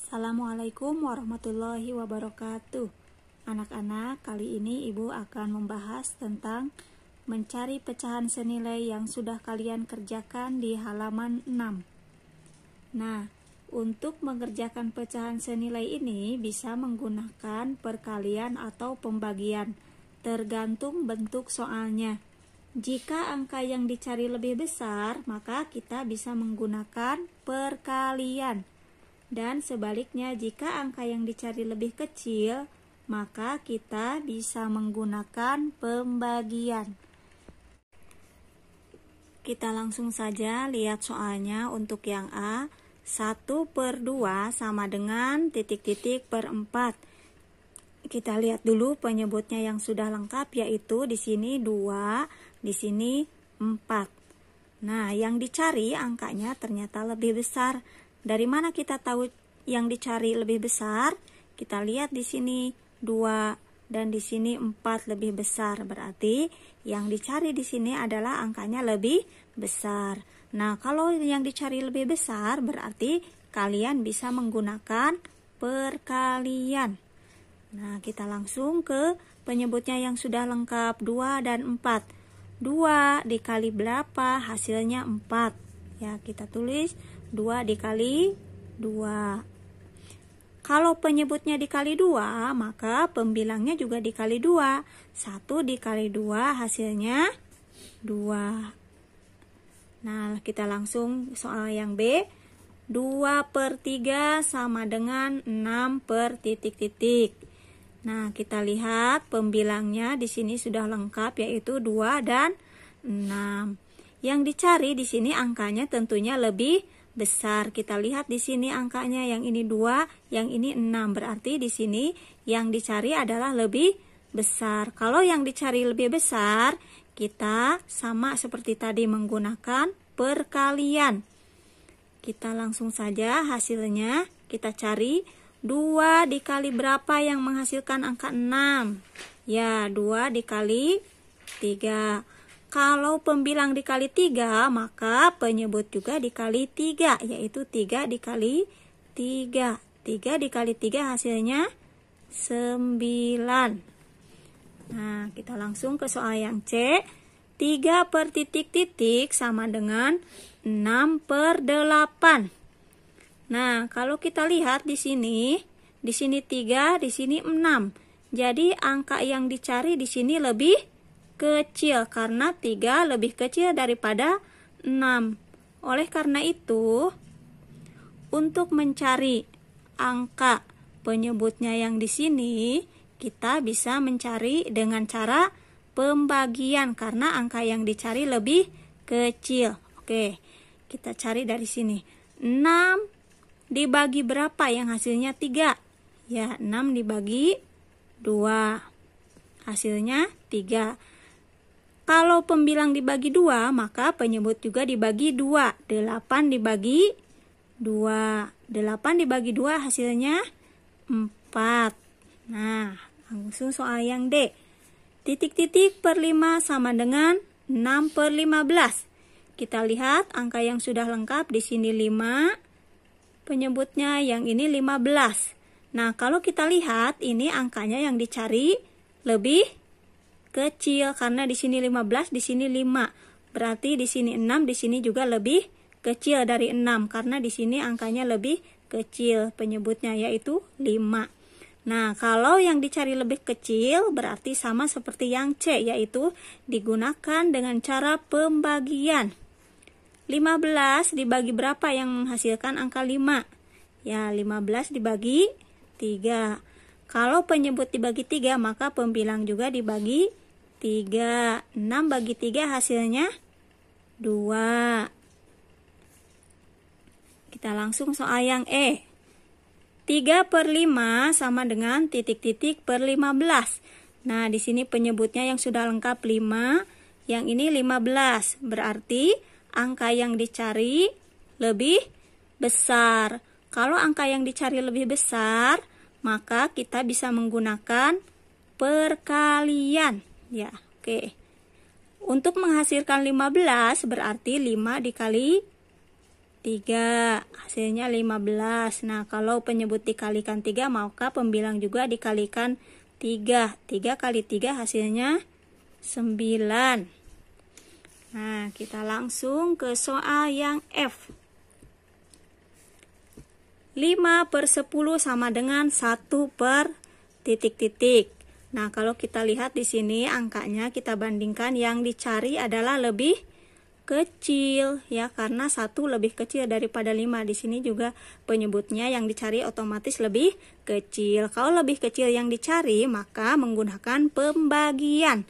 Assalamualaikum warahmatullahi wabarakatuh. Anak-anak, kali ini Ibu akan membahas tentang mencari pecahan senilai yang sudah kalian kerjakan di halaman 6. Nah, untuk mengerjakan pecahan senilai ini bisa menggunakan perkalian atau pembagian, tergantung bentuk soalnya. Jika angka yang dicari lebih besar, maka kita bisa menggunakan perkalian. Dan sebaliknya, jika angka yang dicari lebih kecil, maka kita bisa menggunakan pembagian. Kita langsung saja lihat soalnya. Untuk yang A, 1/2 sama dengan titik-titik per 4. Kita lihat dulu penyebutnya yang sudah lengkap, yaitu di sini 2, di sini 4. Nah, yang dicari angkanya ternyata lebih besar. Dari mana kita tahu yang dicari lebih besar? Kita lihat di sini 2 dan di sini 4 lebih besar. Berarti yang dicari di sini adalah angkanya lebih besar. Nah, kalau yang dicari lebih besar berarti kalian bisa menggunakan perkalian. Nah, kita langsung ke penyebutnya yang sudah lengkap, 2 dan 4. 2 dikali berapa? Hasilnya 4. Ya, kita tulis 2 dikali 2. Kalau penyebutnya dikali 2, maka pembilangnya juga dikali 2. 1 dikali 2 hasilnya 2. Nah, kita langsung soal yang B. 2/3 sama dengan 6 titik-titik. Nah, kita lihat pembilangnya di sini sudah lengkap, yaitu 2 dan 6. Yang dicari di sini angkanya tentunya lebih besar. Kita lihat di sini angkanya, yang ini 2, yang ini 6. Berarti di sini yang dicari adalah lebih besar. Kalau yang dicari lebih besar, kita sama seperti tadi menggunakan perkalian. Kita langsung saja hasilnya kita cari. 2 dikali berapa yang menghasilkan angka 6? Ya, 2 dikali 3. Kalau pembilang dikali 3, maka penyebut juga dikali 3, yaitu 3 dikali 3. 3 dikali 3 hasilnya 9. Nah, kita langsung ke soal yang C. 3 per titik-titik sama dengan 6/8. Nah, kalau kita lihat di sini 3, di sini 6. Jadi angka yang dicari di sini lebih kecil karena 3 lebih kecil daripada 6. Oleh karena itu, untuk mencari angka penyebutnya yang di sini, kita bisa mencari dengan cara pembagian karena angka yang dicari lebih kecil. Oke, kita cari dari sini. 6 dibagi berapa yang hasilnya 3? Ya, 6 dibagi 2. Hasilnya 3. Kalau pembilang dibagi 2, maka penyebut juga dibagi 2. 8 dibagi 2. 8 dibagi 2 hasilnya 4. Nah, langsung soal yang D. Titik-titik per 5 sama dengan 6/15. Kita lihat angka yang sudah lengkap di sini 5. Penyebutnya yang ini 15. Nah, kalau kita lihat ini angkanya yang dicari lebih kecil karena di sini 15, di sini 5. Berarti di sini 6, di sini juga lebih kecil dari 6 karena di sini angkanya lebih kecil. Penyebutnya yaitu 5. Nah, kalau yang dicari lebih kecil berarti sama seperti yang C, yaitu digunakan dengan cara pembagian. 15 dibagi berapa yang menghasilkan angka 5? Ya, 15 dibagi 3. Kalau penyebut dibagi 3, maka pembilang juga dibagi 3. 6 bagi 3 hasilnya 2. Kita langsung soal yang E. 3/5 sama dengan titik-titik per 15. Nah, di sini penyebutnya yang sudah lengkap 5, yang ini 15. Berarti angka yang dicari lebih besar. Kalau angka yang dicari lebih besar, maka kita bisa menggunakan perkalian. Ya, oke. Untuk menghasilkan 15 berarti 5 dikali 3, hasilnya 15. Nah, kalau penyebut dikalikan 3, maka pembilang juga dikalikan 3. 3 kali 3 hasilnya 9. Nah, kita langsung ke soal yang F. 5/10 sama dengan 1 per titik-titik. Nah, kalau kita lihat di sini angkanya kita bandingkan, yang dicari adalah lebih kecil ya, karena 1 lebih kecil daripada 5. Di sini juga penyebutnya yang dicari otomatis lebih kecil. Kalau lebih kecil yang dicari, maka menggunakan pembagian.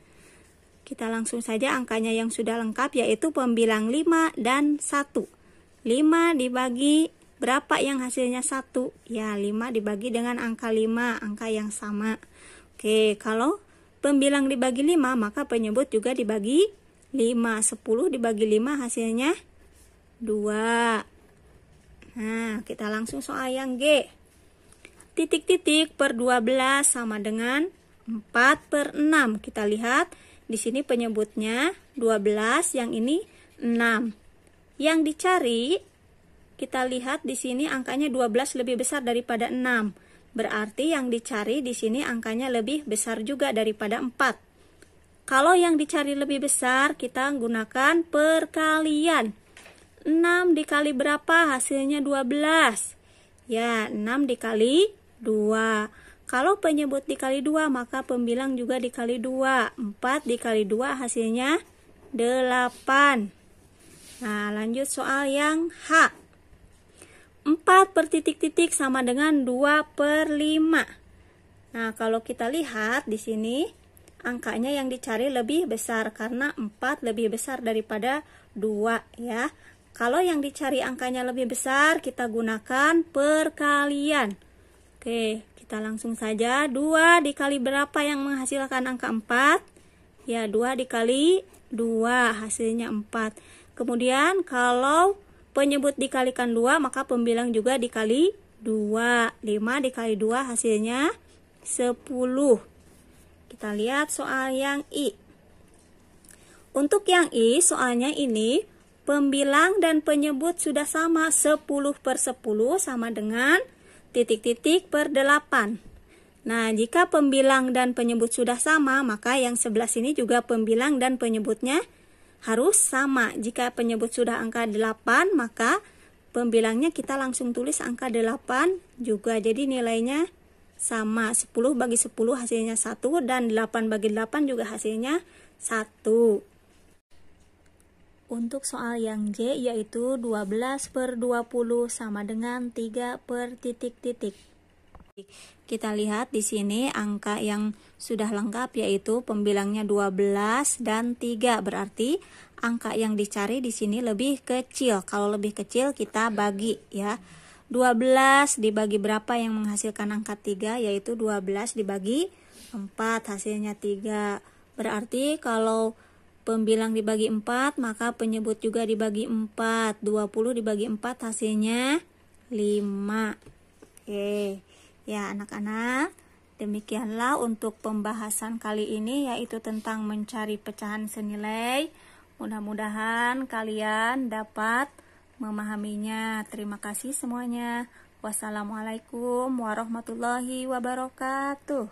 Kita langsung saja angkanya yang sudah lengkap, yaitu pembilang 5 dan 1. 5 dibagi berapa yang hasilnya 1? Ya, 5 dibagi dengan angka 5, angka yang sama. Oke, kalau pembilang dibagi 5, maka penyebut juga dibagi 5. 10 dibagi 5 hasilnya 2. Nah, kita langsung soal yang G. Titik-titik per 12 sama dengan 4/6. Kita lihat di sini penyebutnya 12, yang ini 6. Yang dicari, kita lihat di sini angkanya 12 lebih besar daripada 6. Berarti yang dicari di sini angkanya lebih besar juga daripada 4. Kalau yang dicari lebih besar, kita gunakan perkalian. 6 dikali berapa? Hasilnya 12. Ya, 6 dikali 2. Kalau penyebut dikali 2, maka pembilang juga dikali 2. 4 dikali 2 hasilnya 8. Nah, lanjut soal yang H. 4 per titik-titik sama dengan 2/5. Nah, kalau kita lihat di sini angkanya yang dicari lebih besar karena 4 lebih besar daripada 2 ya. Kalau yang dicari angkanya lebih besar, kita gunakan perkalian. Oke, kita langsung saja. 2 dikali berapa yang menghasilkan angka 4? Ya, 2 dikali 2 hasilnya 4. Kemudian kalau penyebut dikalikan 2, maka pembilang juga dikali 2. 5 dikali 2 hasilnya 10. Kita lihat soal yang I. Untuk yang I, soalnya ini pembilang dan penyebut sudah sama. 10/10 sama dengan titik-titik per 8. Nah, jika pembilang dan penyebut sudah sama, maka yang sebelah sini juga pembilang dan penyebutnya harus sama. Jika penyebut sudah angka 8, maka pembilangnya kita langsung tulis angka 8 juga. Jadi nilainya sama. 10 bagi 10 hasilnya 1, dan 8 bagi 8 juga hasilnya 1. Untuk soal yang J, yaitu 12/20 sama dengan 3 per titik-titik. Kita lihat di sini angka yang sudah lengkap, yaitu pembilangnya 12 dan 3. Berarti angka yang dicari di sini lebih kecil. Kalau lebih kecil kita bagi ya. 12 dibagi berapa yang menghasilkan angka 3? Yaitu 12 dibagi 4 hasilnya 3. Berarti kalau pembilang dibagi 4, maka penyebut juga dibagi 4. 20 dibagi 4 hasilnya 5. Oke. Ya, anak-anak, demikianlah untuk pembahasan kali ini, yaitu tentang mencari pecahan senilai. Mudah-mudahan kalian dapat memahaminya. Terima kasih semuanya. Wassalamualaikum warahmatullahi wabarakatuh.